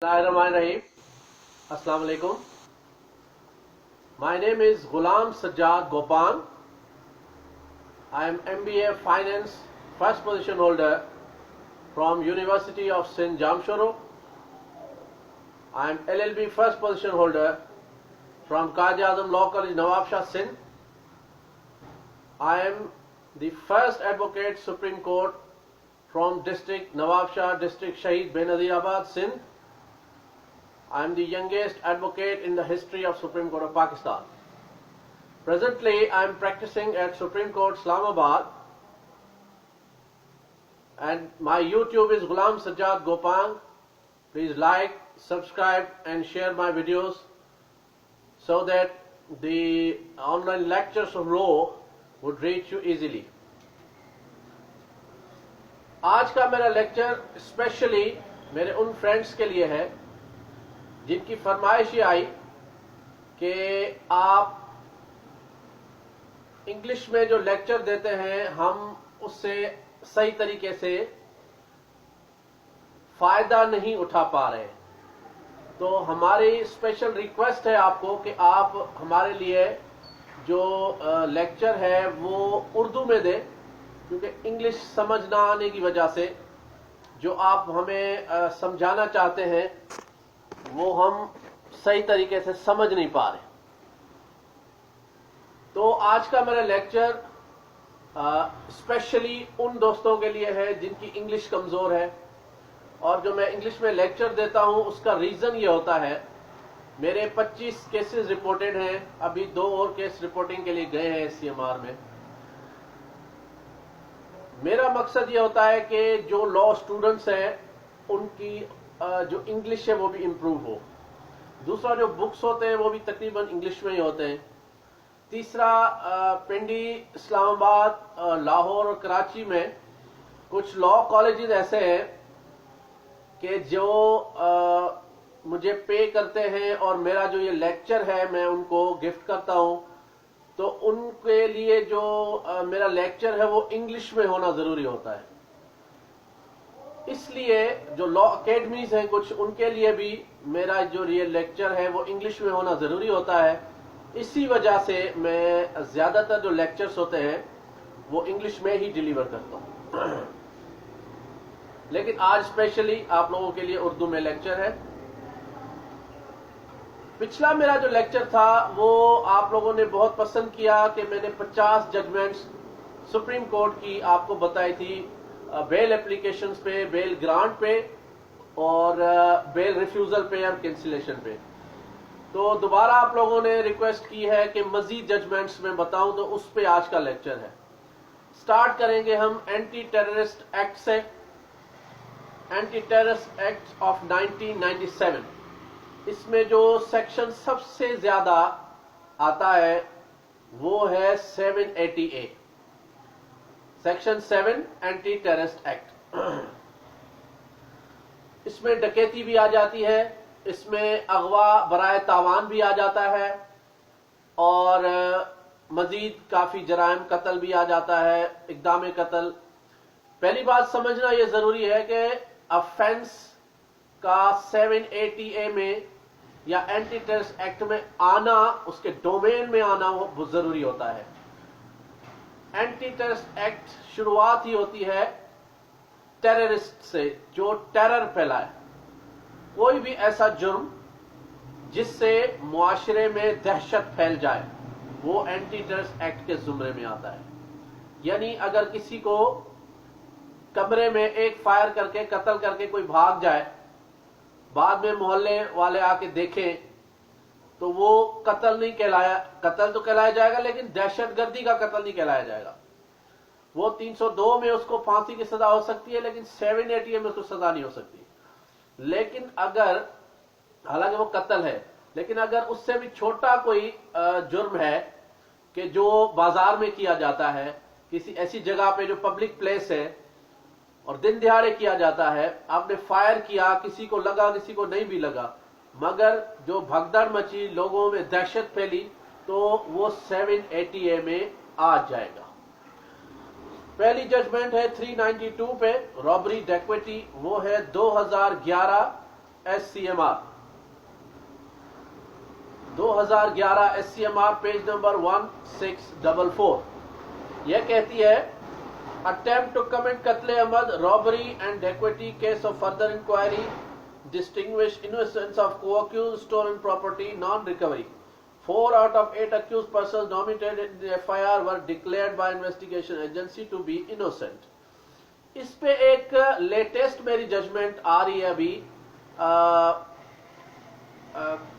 Bismillahirrahmanirrahim. Assalamu alaikum. My name is Ghulam Sajjad Gopan. I am MBA Finance first position holder from University of Sindh Jamshoro. I am LLB first position holder from Qazi Azam Law College Nawab Shah Sindh. I am the first advocate Supreme Court from district Nawab Shah district Shaheed Benazirabad Sindh. I am the youngest advocate in the history of Supreme Court of Pakistan. Presently, I am practicing at Supreme Court Islamabad, and my YouTube is Ghulam Sajjad Gopan. Please like, subscribe and share my videos so that the online lectures of law would reach you easily. आज का मेरा lecture specially मेरे उन friends के लिए है जिनकी फरमाइश ये आई कि आप इंग्लिश में जो लेक्चर देते हैं हम उससे सही तरीके से फायदा नहीं उठा पा रहे। तो हमारी स्पेशल रिक्वेस्ट है आपको कि आप हमारे लिए जो लेक्चर है वो उर्दू में दें, क्योंकि इंग्लिश समझ ना आने की वजह से जो आप हमें समझाना चाहते हैं वो हम सही तरीके से समझ नहीं पा रहे। तो आज का मेरा लेक्चर स्पेशली उन दोस्तों के लिए है जिनकी इंग्लिश कमजोर है, और जो मैं इंग्लिश में लेक्चर देता हूं उसका रीजन ये होता है, मेरे 25 केसेस रिपोर्टेड हैं, अभी 2 और केस रिपोर्टिंग के लिए गए हैं सीएमआर में। मेरा मकसद ये होता है कि जो लॉ स्टूडेंट्स हैं उनकी जो इंग्लिश है वो भी इम्प्रूव हो। दूसरा, जो बुक्स होते हैं वो भी तकरीबन इंग्लिश में ही होते हैं। तीसरा, पिंडी, इस्लामाबाद, लाहौर और कराची में कुछ लॉ कॉलेजेस ऐसे हैं कि जो मुझे पे करते हैं और मेरा जो ये लेक्चर है मैं उनको गिफ्ट करता हूं। तो उनके लिए जो मेरा लेक्चर है वो इंग्लिश में होना जरूरी होता है। इसलिए जो लॉ अकेडमीज हैं कुछ, उनके लिए भी मेरा जो ये लेक्चर है वो इंग्लिश में होना जरूरी होता है। इसी वजह से मैं ज्यादातर जो लेक्चर्स होते हैं वो इंग्लिश में ही डिलीवर करता हूं। लेकिन आज स्पेशली आप लोगों के लिए उर्दू में लेक्चर है। पिछला मेरा जो लेक्चर था वो आप लोगों ने बहुत पसंद किया कि मैंने 50 जजमेंट्स सुप्रीम कोर्ट की आपको बताई थी, बेल एप्लीकेशंस पे, बेल ग्रांट पे और बेल रिफ्यूजल पे और कैंसिलेशन पे। तो दोबारा आप लोगों ने रिक्वेस्ट की है कि मजीद जजमेंट्स में बताऊं, तो उस पे आज का लेक्चर है। स्टार्ट करेंगे हम एंटी टेररिस्ट एक्ट से। एंटी टेररिस्ट एक्ट ऑफ 1997, इसमें जो सेक्शन सबसे ज्यादा आता है वो है 780A, section 7 anti terrorist act. इसमें डकैती भी आ जाती है, इसमें अगवा बराए तावान भी आ जाता है, और मजीद काफी जराइम, कत्ल भी आ जाता है, इक़दाम कत्ल। पहली बात समझना यह जरूरी है कि अफेंस का 780A में या एंटी टेररिस्ट एक्ट में आना, उसके डोमेन में आना वो बहुत जरूरी होता है। एंटी टेररिस्ट एक्ट शुरुआत ही होती है टेररिस्ट से, जो टेरर फैलाए। कोई भी ऐसा जुर्म जिससे मुआशरे में दहशत फैल जाए वो एंटी टेररिस्ट एक्ट के जुमरे में आता है। यानी अगर किसी को कमरे में एक फायर करके कत्ल करके कोई भाग जाए, बाद में मोहल्ले वाले आके देखें, तो वो कत्ल नहीं कहलाया, कत्ल तो कहलाया जाएगा लेकिन दहशतगर्दी का कत्ल नहीं कहलाया जाएगा। वो 302 में उसको फांसी की सजा हो सकती है, लेकिन 780 में उसको सजा नहीं हो सकती। लेकिन अगर, हालांकि वो कत्ल है, लेकिन अगर उससे भी छोटा कोई जुर्म है कि जो बाजार में किया जाता है, किसी ऐसी जगह पे जो पब्लिक प्लेस है और दिन दिहाड़े किया जाता है, आपने फायर किया, किसी को लगा किसी को नहीं भी लगा, मगर जो भगदड़ मची, लोगों में दहशत फैली, तो वो 780A में आ जाएगा। पहली जजमेंट है 392 पे, रॉबरी डेक्वेटी, वो है 2011 SCMR 2011 SCMR पेज नंबर 1644 यह कहती है attempt to commit Qatl Ahmad robbery and dacoity case of further inquiry distinguish innocence of co-accused stolen property non-recovery 4 out of 8 accused persons nominated in the FIR were declared by investigation agency to be innocent। इस पे एक latest मेरी judgement आ रही है अभी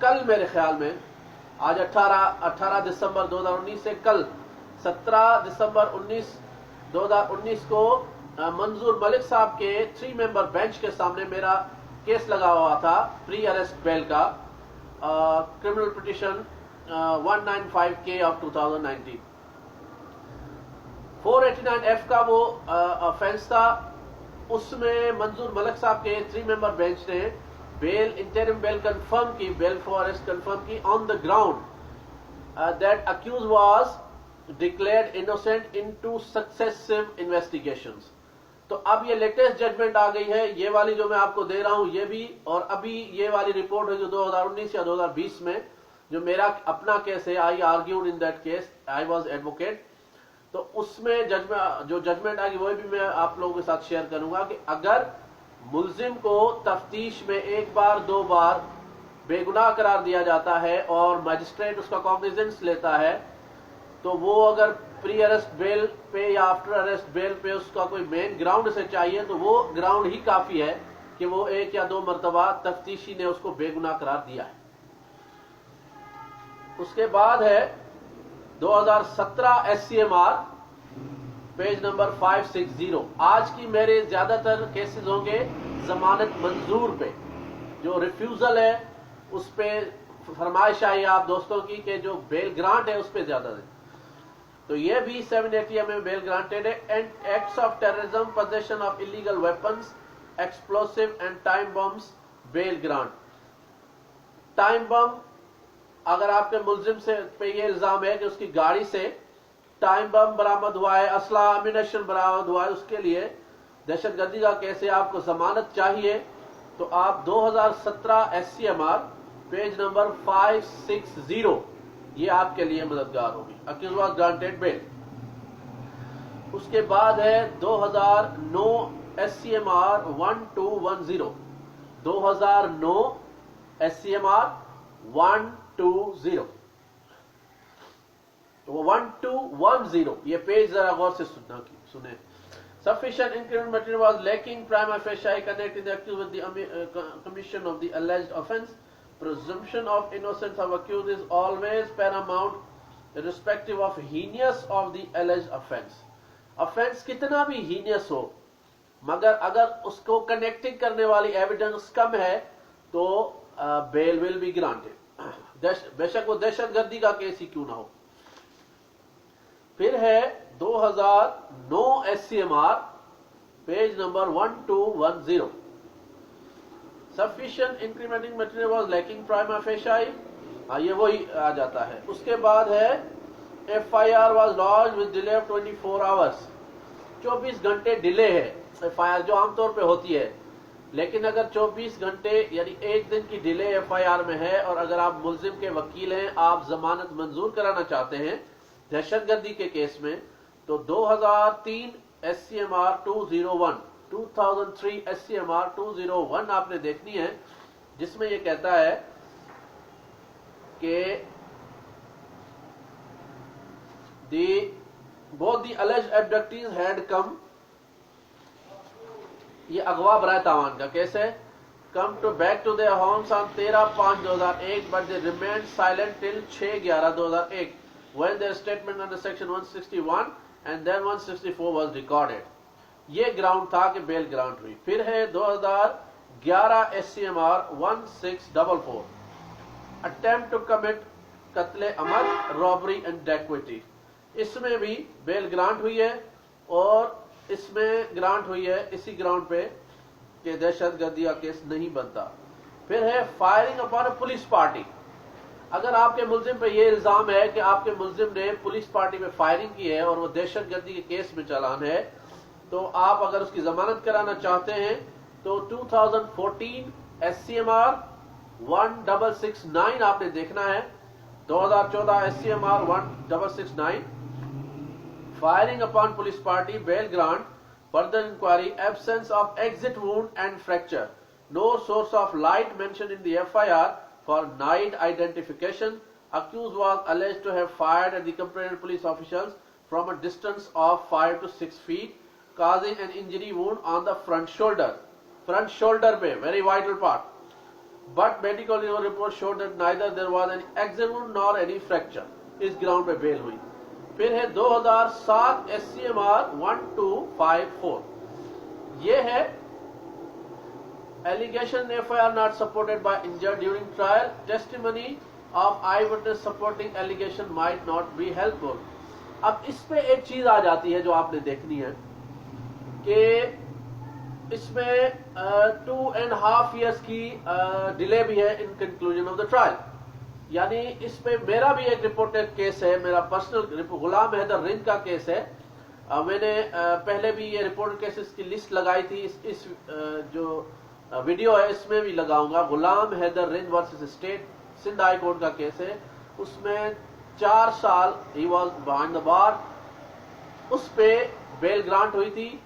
कल मेरे ख्याल में आज 18 दिसंबर 2019 से कल 17 दिसंबर 2019 को मंजूर मलिक साहब के 3 मेंबर बेंच के सामने मेरा केस लगा हुआ था प्री अरेस्ट बेल का criminal petition 195K of 2019 489F का वो ऑफेंस था। उसमें मंजूर मलिक साहब के 3 मेंबर बेंच ने बेल इंटरिम बेल कंफर्म की, बेल फॉर अरेस्ट कंफर्म की on the ground that accused was declared innocent in 2 successive investigations. तो अब ये लेटेस्ट जजमेंट आ गई है, ये वाली जो मैं आपको दे रहा हूं ये भी, और अभी ये वाली रिपोर्ट है जो 2019 या 2020 में जो मेरा अपना केस है, I argued in that case, I was advocate. तो उसमें जो जजमेंट आएगी वो भी मैं आप लोगों के साथ शेयर करूंगा कि अगर मुल्जिम को तफ्तीश में 1 बार 2 बार बेगुनाह करार दिया जाता है और मजिस्ट्रेट उसका कॉग्निजेंस लेता है, तो वो अगर प्री अरेस्ट बेल पे या आफ्टर अरेस्ट बेल पे उसका कोई मेन ग्राउंड से चाहिए तो वो ग्राउंड ही काफी है कि वो 1 या 2 मरतबा तफ्तीशी ने उसको बेगुनाह करार दिया है। उसके बाद है 2017 SCMR पेज नंबर 560। आज की मेरे ज्यादातर केसेस होंगे जमानत मंजूर पे, जो रिफ्यूजल है उस पे फरमाइश आई आप दोस्तों की कि जो बेल ग्रांट है उस पे ज्यादा है। तो ये भी 780 में बेल ग्रांटेड है। And acts of terrorism, possession of illegal weapons, explosive and time bombs, bail grant. Time bomb, अगर आपके मुल्जिम से पे ये इल्जाम है कि उसकी गाड़ी से टाइम बम बरामद हुआ है, असला अम्यूनेशन बरामद हुआ है, उसके लिए दहशतगर्दी का केस है, आपको जमानत चाहिए, तो आप 2017 SCMR पेज नंबर 560 ये आपके लिए मददगार होगी। Accused was granted bail. उसके बाद है 2009 SCMR 1210, 2009 SCMR 120, 1210 ये पेज जरा गौर से सुने। Sufficient incriminating material was lacking prima facie connecting the accused with the commission of the alleged offence. Presumption of innocence of accused is always paramount irrespective of heinous of the alleged offence. Offence कितना भी heinous हो, मगर अगर उसको connecting करने वाली evidence कम है तो बेल विल बी ग्रांटेड, बेशक वो दहशतगर्दी का केस ही क्यों ना हो। फिर है 2009 SCMR page number 1210। Sufficient incriminating material was lacking prima facie, ये वही आ जाता है। उसके बाद है FIR was lodged with delay of 24 hours, 24 घंटे डिले है FIR जो आमतौर पे होती है, लेकिन अगर 24 घंटे यानी 1 दिन की डिले FIR में है और अगर आप मुल्जिम के वकील हैं, आप जमानत मंजूर कराना चाहते हैं दहशतगर्दी के केस में, तो 2003 SCMR 201, 2003 SCMR 201 आपने देखनी है, जिसमें यह कहता है कि both the alleged abductees had come, ये अगवा बराए तावान का केस है, come to back to their homes on 13/5/2001 but they remained silent till 6/11/2001 when their statement under section 161 and then 164 was recorded। ये ग्राउंड था कि बेल ग्राउंड हुई। फिर है 2011 SCMR 1644, attempt to commit कत्ले अमद, रॉबरी एंड डेक्विटी, इसमें भी बेल ग्रांट हुई है और इसमें ग्रांट हुई है इसी ग्राउंड पे कि दहशतगर्दी का केस नहीं बनता। फिर है firing upon a police party, अगर आपके मुल्जिम पे ये इल्जाम है कि आपके मुल्जिम ने पुलिस पार्टी में फायरिंग की है और वो दहशतगर्दी के केस में चालान है, तो आप अगर उसकी जमानत कराना चाहते हैं तो 2014 SCMR 1669 आपने देखना है, 2014 SCMR 1669, firing upon police party, bail grant, further inquiry, absence of exit wound and fracture, no source of light mentioned in the FIR for night identification. Accused was alleged to have fired at the complainant police officials from a distance of 5 to 6 feet, causing an injury wound on the front shoulder पे, very vital part. But medical report showed that neither there was any exit wound nor any fracture. इस ground पे bell हुई। फिर है 2007 SCMR 1254, ये है allegation FIR not supported by injured during trial, testimony of eyewitness supporting allegation might not be helpful. अब इस पे एक चीज आ जाती है जो आपने देखनी है कि इसमें 2.5 years की डिले भी है in conclusion of the trial. यानी इस पे मेरा भी एक रिपोर्टेड केस है, मेरा पर्सनल गुलाम हैदर रिंद का केस है। मैंने पहले भी ये रिपोर्टेड केसेस की लिस्ट लगाई थी, इस जो वीडियो है इसमें भी लगाऊंगा। Ghulam Haider Rind versus state, Sindh high court का केस है। उसमें 4 साल ही वॉज बिहाइंड द बार, उस पे बेल ग्रांट हुई थी।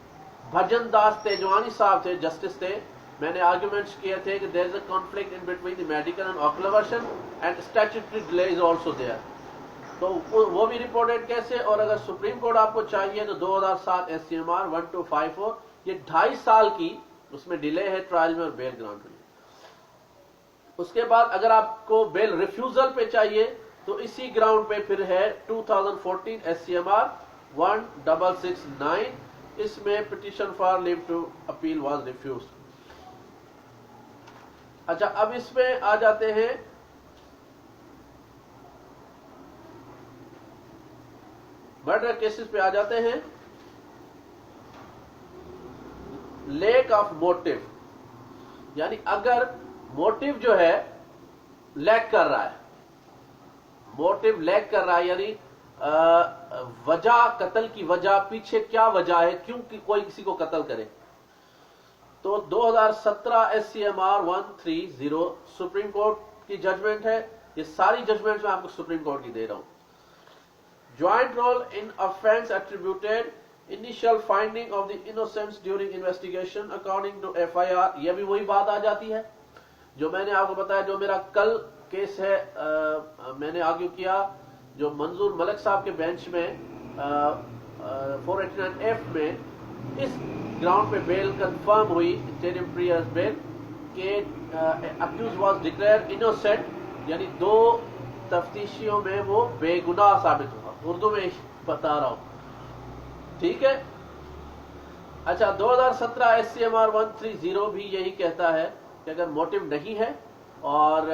भजन दास तेजवानी साहब थे, जस्टिस थे। मैंने आर्ग्यूमेंट्स किए थे कि there is a conflict in between the medical and ocular version and statutory delay is also there, तो वो भी रिपोर्टेड केस है। और अगर सुप्रीम कोर्ट आपको चाहिए तो 2007 SCMR 1254, ये 2.5 साल की उसमें डिले है ट्रायल में और बेल ग्रांट हुई। उसके बाद अगर आपको बेल रिफ्यूजल पे चाहिए तो इसी ग्राउंड पे फिर है 2014 SCMR 1669, इसमें petition for leave to appeal was refused. अच्छा, अब इसमें आ जाते हैं मर्डर केसेस पे आ जाते हैं। लेक ऑफ मोटिव, यानी अगर मोटिव जो है लैक कर रहा है, मोटिव लैक कर रहा है, यानी वजह, कत्ल की वजह, पीछे क्या वजह है, क्यों कि कोई किसी को कत्ल करे, तो 2017 SCMR 130 सुप्रीम कोर्ट की जजमेंट है। ये सारी जजमेंट मैं आपको सुप्रीम कोर्ट की दे रहा हूं। Joint role in offence attributed, initial finding of the innocence during investigation according to FIR, यह भी वही बात आ जाती है जो मैंने आपको बताया। जो मेरा कल केस है, मैंने आर्ग्यू किया, जो मंजूर मलिक साहब के बेंच में 489F में इस ग्राउंड पे बेल कंफर्म हुई, इंटरिम प्रीयर्स बेल, के अक्यूज वाज डिक्लेयर्ड इनोसेंट, यानी 2 तफ्तीशियों में वो बेगुनाह साबित हुआ। उर्दू में बता रहा हूं, ठीक है। अच्छा, 2017 SCMR 130 भी यही कहता है कि अगर मोटिव नहीं है और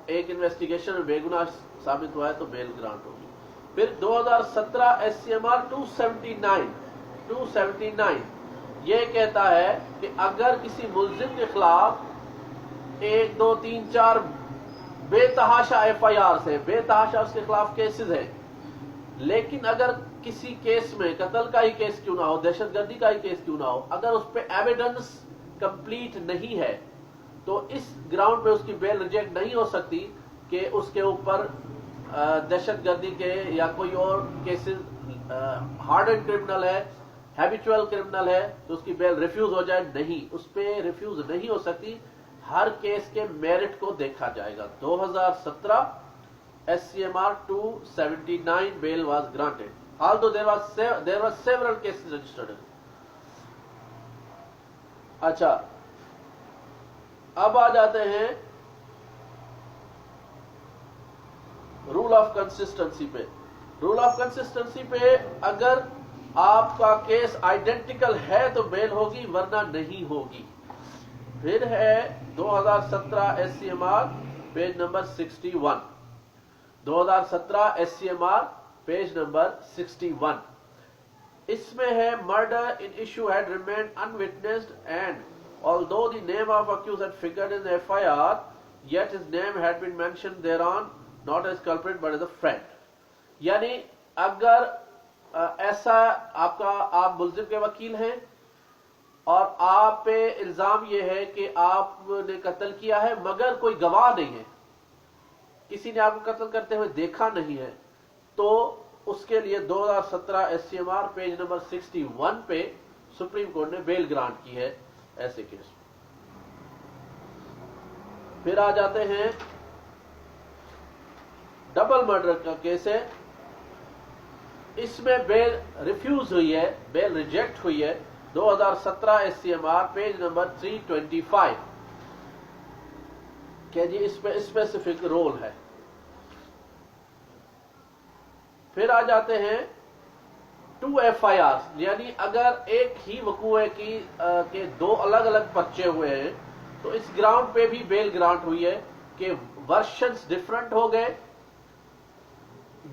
एक इन्वेस्टिगेशन में बेगुनाह साबित हुआ है तो बेल ग्रांट होगी। फिर 2017 SCMR 279 ये कहता है कि अगर किसी मुल्जिम के खिलाफ 1, 2, 3, 4 बेतहाशा FIR है, बेतहाशा उसके खिलाफ केसेस है, लेकिन अगर किसी केस में कत्ल का ही केस क्यों ना हो, दहशतगर्दी का ही केस क्यों ना हो, अगर उस पर एविडेंस कंप्लीट नहीं है तो इस ग्राउंड पे उसकी बेल रिजेक्ट नहीं हो सकती कि उसके ऊपर दहशतगर्दी के या कोई और केसेस, हार्डन क्रिमिनल है, हैबिचुअल क्रिमिनल है, तो उसकी बेल रिफ्यूज हो जाए। नहीं, उस पर रिफ्यूज नहीं हो सकती, हर केस के मेरिट को देखा जाएगा। 2017 SCMR 279 bail was granted, although there were several cases registered. अच्छा, अब आ जाते हैं रूल ऑफ कंसिस्टेंसी पे। रूल ऑफ कंसिस्टेंसी पे अगर आपका केस आइडेंटिकल है तो बेल होगी, वरना नहीं होगी। फिर है 2017 SCMR page number 61, 2017 SCMR page number 61, इसमें है murder in issue had remained unwitnessed and although the name of accused had figured in the FIR, yet his name had been mentioned thereon not as culprit but as a friend. यानी अगर ऐसा आप मुल्जिम के वकील हैं, और आप पे इल्जाम यह है कि आपने कत्ल किया है मगर कोई गवाह नहीं है, किसी ने आपको कत्ल करते हुए देखा नहीं है, तो उसके लिए 2017 SCMR पेज नंबर 61 पे सुप्रीम कोर्ट ने बेल ग्रांट की है ऐसे केस में। फिर आ जाते हैं डबल मर्डर का केस है, इसमें बेल रिफ्यूज हुई है, बेल रिजेक्ट हुई है 2017 SCMR पेज नंबर 325 कि जी इसमें स्पेसिफिक रोल है। फिर आ जाते हैं 2 FIR, यानी अगर एक ही वकूए की के 2 अलग अलग पर्चे हुए हैं तो इस ग्राउंड पे भी बेल ग्रांट हुई है कि वर्शंस डिफरेंट हो गए,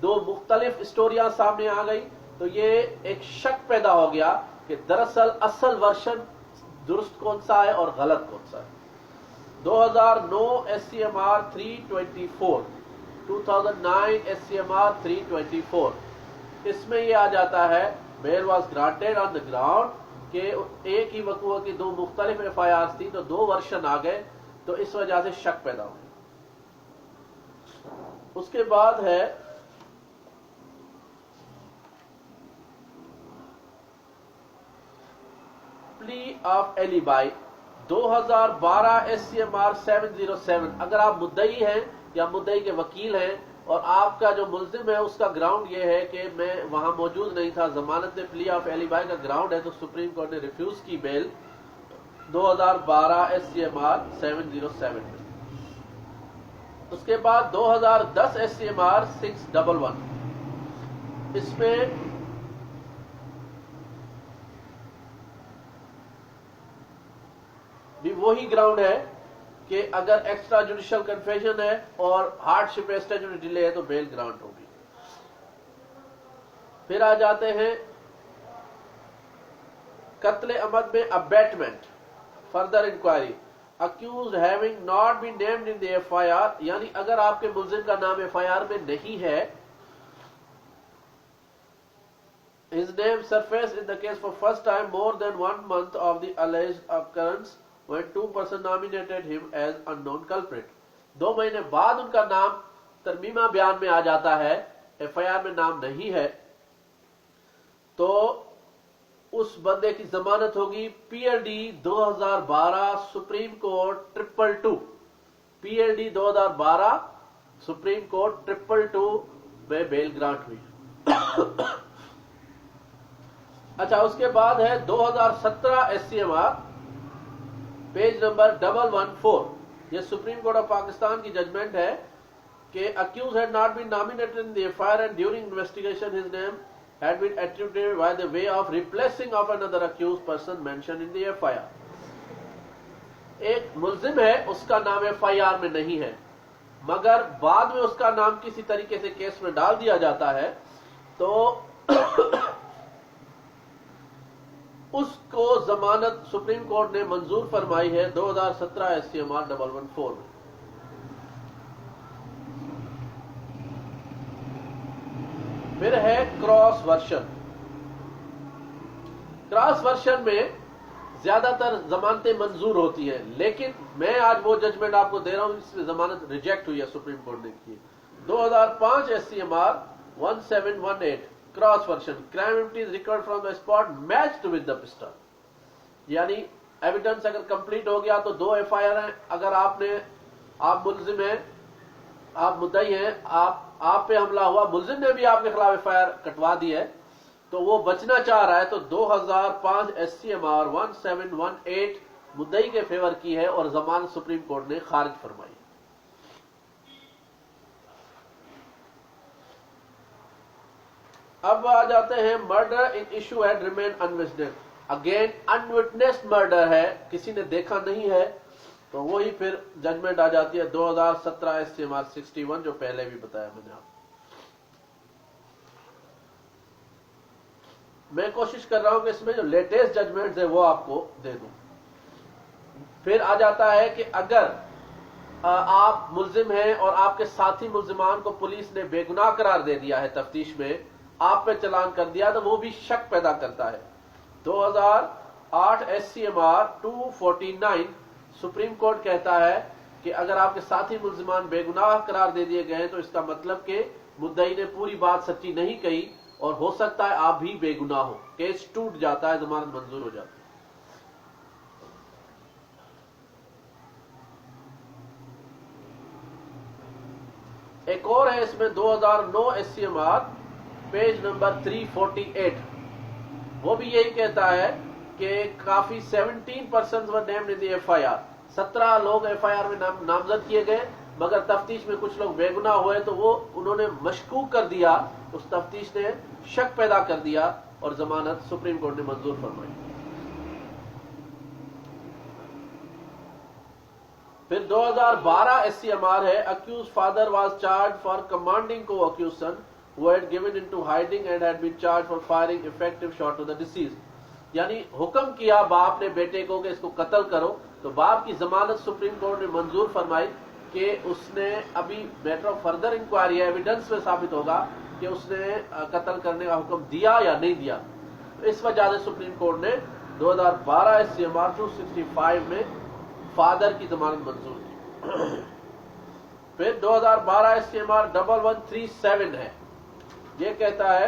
2 मुख्तलिफ स्टोरियां सामने आ गई, तो ये एक शक पैदा हो गया कि दरअसल असल वर्शन दुरुस्त कौन सा है और गलत कौन सा है। 2009 SCMR 324, 2009 SCMR 324, इसमें यह आ जाता है bail was granted on the ground कि एक ही वकूआ की 2 मुख्तलिफ FIR थी, तो 2 वर्शन आ गए, तो इस वजह से शक पैदा हो गया। उसके बाद है प्ली ऑफ एलिबाई 2012 SCMR 707, अगर आप मुद्दई हैं या मुद्दई के वकील हैं और आपका जो मुल्जिम है उसका ग्राउंड ये है कि मैं वहां मौजूद नहीं था, जमानत में प्ली ऑफ एलिबाई का ग्राउंड है, तो सुप्रीम कोर्ट ने रिफ्यूज की बेल 2012 SCMR 707 में। उसके बाद 2010 SCMR 611, इसमें भी वही ग्राउंड है कि अगर एक्स्ट्रा जुडिशियल कन्फेशन है और हार्डशिप स्टैट्यूटरी डिले है तो बेल ग्रांट होगी। फिर आ जाते हैं कत्ले अमद में abetment, further inquiry, accused having not been named in the FIR, यानी अगर आपके मुल्जिम का नाम FIR में नहीं है, his name surfaced in the case for first time more than 1 month of the alleged occurrence when 2 persons nominated him as unknown culprit, 2 महीने बाद उनका नाम तरमीमा बयान में आ जाता है, FIR में नाम नहीं है, तो उस बंदे की जमानत होगी PLD 2012 supreme court 222, PLD 2012 supreme court 222 में बेल ग्रांट हुई। अच्छा, उसके बाद है 2017 SCMR पेज नंबर 114, ये सुप्रीम कोर्ट ऑफ पाकिस्तान की जजमेंट है कि accused had not been nominated in the FIR and during investigation his name had been attributed by the way of replacing of another accused person mentioned in the FIR। एक मुल्जिम है, उसका नाम FIR में नहीं है, मगर बाद में उसका नाम किसी तरीके से केस में डाल दिया जाता है, तो उसको जमानत सुप्रीम कोर्ट ने मंजूर फरमाई है 2017 SCMR 114 में। फिर है क्रॉस वर्शन। क्रॉस वर्शन में ज्यादातर जमानतें मंजूर होती हैं, लेकिन मैं आज वो जजमेंट आपको दे रहा हूं जिसमें जमानत रिजेक्ट हुई है, सुप्रीम कोर्ट ने की। 2005 SCMR 1718 cross version, crime evidence recovered from the spot matched with the pistol, यानी एविडेंस अगर कंप्लीट हो गया तो 2 FIR हैं, अगर आप मुल्जिम हैं, आप मुद्दई हैं, आप पे हमला हुआ, मुल्जिम ने भी आपके खिलाफ FIR कटवा दी है, तो वो बचना चाह रहा है, तो 2005 SCMR 1718 मुद्दई के फेवर की है और जमानत सुप्रीम कोर्ट ने खारिज फरमाई। अब आ जाते हैं murder in issue and remain unwitnessed, again unwitnessed murder है, किसी ने देखा नहीं है, तो वही फिर जजमेंट आ जाती है 2017 SCMR 61, जो पहले भी बताया मैंने आपको। मैं कोशिश कर रहा हूं कि इसमें जो लेटेस्ट जजमेंट्स है वो आपको दे दूं। फिर आ जाता है कि अगर आप मुल्जिम हैं और आपके साथी मुल्जिमान को पुलिस ने बेगुनाह करार दे दिया है, तफ्तीश में आप पे चलान कर दिया, तो वो भी शक पैदा करता है। 2000 8 SCMR 249 सुप्रीम कोर्ट कहता है कि अगर आपके साथी मुल्जिमान बेगुनाह करार दे दिए गए तो इसका मतलब कि मुद्दई ने पूरी बात सच्ची नहीं कही और हो सकता है आप भी बेगुनाह हो, केस टूट जाता है, जमानत मंजूर हो जाती है। एक और है इसमें 2009 SCMR पेज नंबर 348, वो भी यही कहता है कि काफी 17% वर नेम्ड इन द FIR, 17 लोग FIR में नामजद किए गए, मगर तफ्तीश में कुछ लोग बेगुनाह हुए तो वो उन्होंने मशकूक कर दिया, उस तफ्तीश ने शक पैदा कर दिया और जमानत सुप्रीम कोर्ट ने मंजूर फरमाई। फिर 2012 SCMR है, accuse father was charge for commanding को accuse son who had given into hiding and had been charged for firing effective shot to the deceased, यानी हुक्म किया बाप ने बेटे को कि इसको कत्ल करो, तो बाप की जमानत सुप्रीम कोर्ट ने मंजूर फरमाई कि उसने अभी मैटर ऑफ फर्दर इंक्वायरी है, एविडेंस में साबित होगा कि उसने कत्ल करने का हुक्म दिया या नहीं दिया। तो इस वजह से सुप्रीम कोर्ट ने 2012 SCMR 265 में फादर की जमानत मंजूर की। फिर 2012 SCMR 1137 है, ये कहता है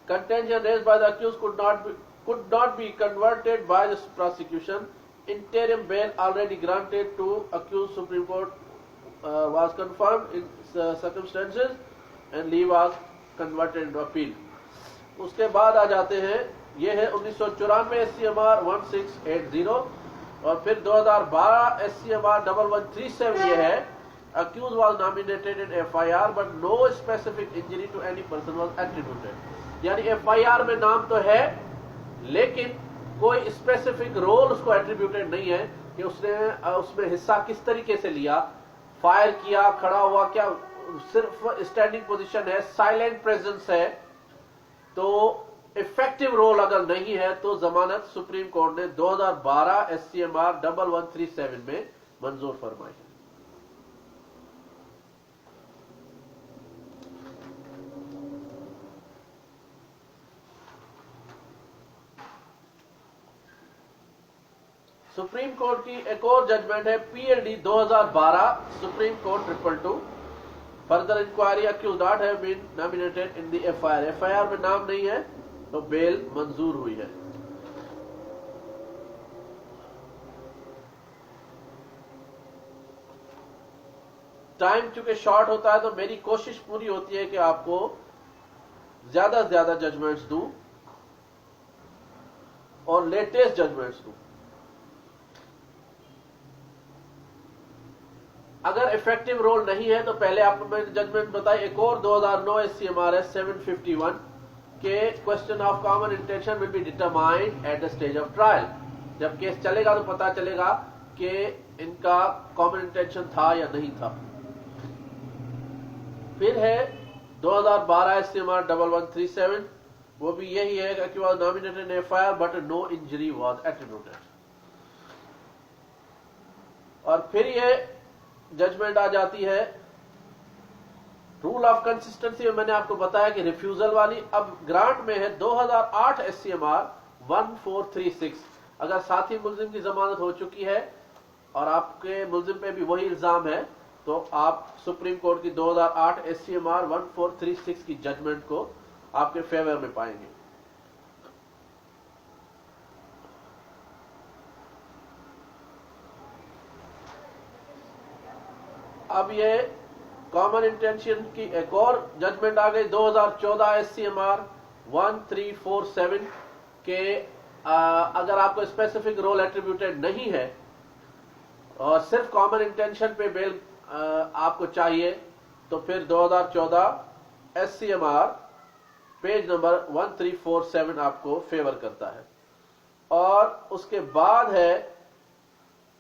contention raised by the accused could not be converted by the prosecution. Interim bail already granted to accused Supreme Court was confirmed in circumstances and leave was converted into appeal. उसके बाद आ जाते हैं, ये है 1994 SCMR 1680 और फिर 2012 SCMR 1137 ये है, accused was nominated in FIR but no specific injury to any person was attributed, यानी FIR में नाम तो है लेकिन कोई स्पेसिफिक रोल उसको एट्रीब्यूटेड नहीं है कि उसने उसमें हिस्सा किस तरीके से लिया, फायर किया, खड़ा हुआ, क्या सिर्फ स्टैंडिंग पोजीशन है, साइलेंट प्रेजेंस है, तो इफेक्टिव रोल अगर नहीं है तो जमानत सुप्रीम कोर्ट ने 2012 SCMR 1137 में मंजूर फरमाई। सुप्रीम कोर्ट की एक और जजमेंट है PLD 2012 supreme court 222, further inquiry accused not have been nominated in the FIR में नाम नहीं है तो बेल मंजूर हुई है। टाइम चूंकि शॉर्ट होता है तो मेरी कोशिश पूरी होती है कि आपको ज्यादा से ज्यादा जजमेंट्स दूं और लेटेस्ट जजमेंट्स दूं। अगर इफेक्टिव रोल नहीं है तो पहले आपको मैंने जजमेंट बताई, एक और 2009 SCMR है 751 के question of common intention will be determined at the stage of trial, जब केस चलेगा तो पता चलेगा कि इनका कॉमन इंटेंशन था या नहीं था। फिर है 2012 SCMR 1137, वो भी यही है कि was nominated in FIR but no injury was attributed. और फिर ये जजमेंट आ जाती है रूल ऑफ कंसिस्टेंसी में, मैंने आपको बताया कि रिफ्यूजल वाली। अब ग्रांट में है 2008 SCMR 1436, अगर साथी मुल्जिम की जमानत हो चुकी है और आपके मुल्जिम पे भी वही इल्जाम है तो आप सुप्रीम कोर्ट की 2008 SCMR 1436 की जजमेंट को आपके फेवर में पाएंगे। अब ये कॉमन इंटेंशन की एक और जजमेंट आ गई 2014 SCMR 1347 के अगर आपको स्पेसिफिक रोल एट्रीब्यूटेड नहीं है और सिर्फ कॉमन इंटेंशन पे बेल आपको चाहिए तो फिर 2014 SCMR पेज नंबर 1347 आपको फेवर करता है। और उसके बाद है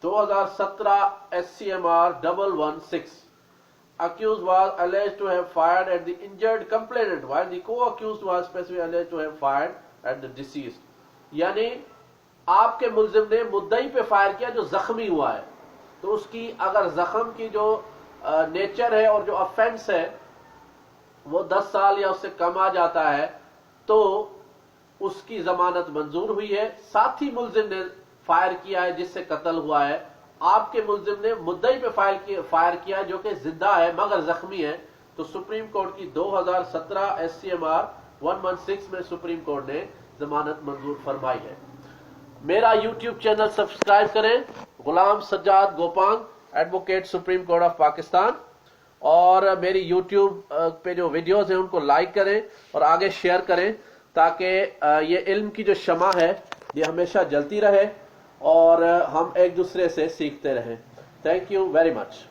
2017 SCMR 116, accused was alleged to have fired at the injured complainant while the co-accused was specifically alleged to have fired at the deceased, यानी आपके मुल्जिम ने मुद्दई पे फायर किया जो जख्मी हुआ है, तो उसकी अगर जख्म की जो नेचर है और जो ऑफेंस है वो 10 साल या उससे कम आ जाता है तो उसकी जमानत मंजूर हुई है। साथी मुलजिम ने फायर किया है जिससे कत्ल हुआ है। आपके मुलजिम ने मुद्दई पे फायर किया है जो कि जिंदा है मगर जख्मी है। तो सुप्रीम कोर्ट की 2017 SCMR 116 में सुप्रीम कोर्ट ने जमानत मंजूर फरमाई है। मेरा YouTube चैनल सब्सक्राइब करें, Ghulam Sajjad Gopang, advocate supreme court of Pakistan. और मेरी YouTube पे जो वीडियोस हैं उनको लाइक करें और आगे शेयर करें ताकि ये इल्म की जो शमा है ये हमेशा जलती रहे और हम एक दूसरे से सीखते रहें। Thank you very much.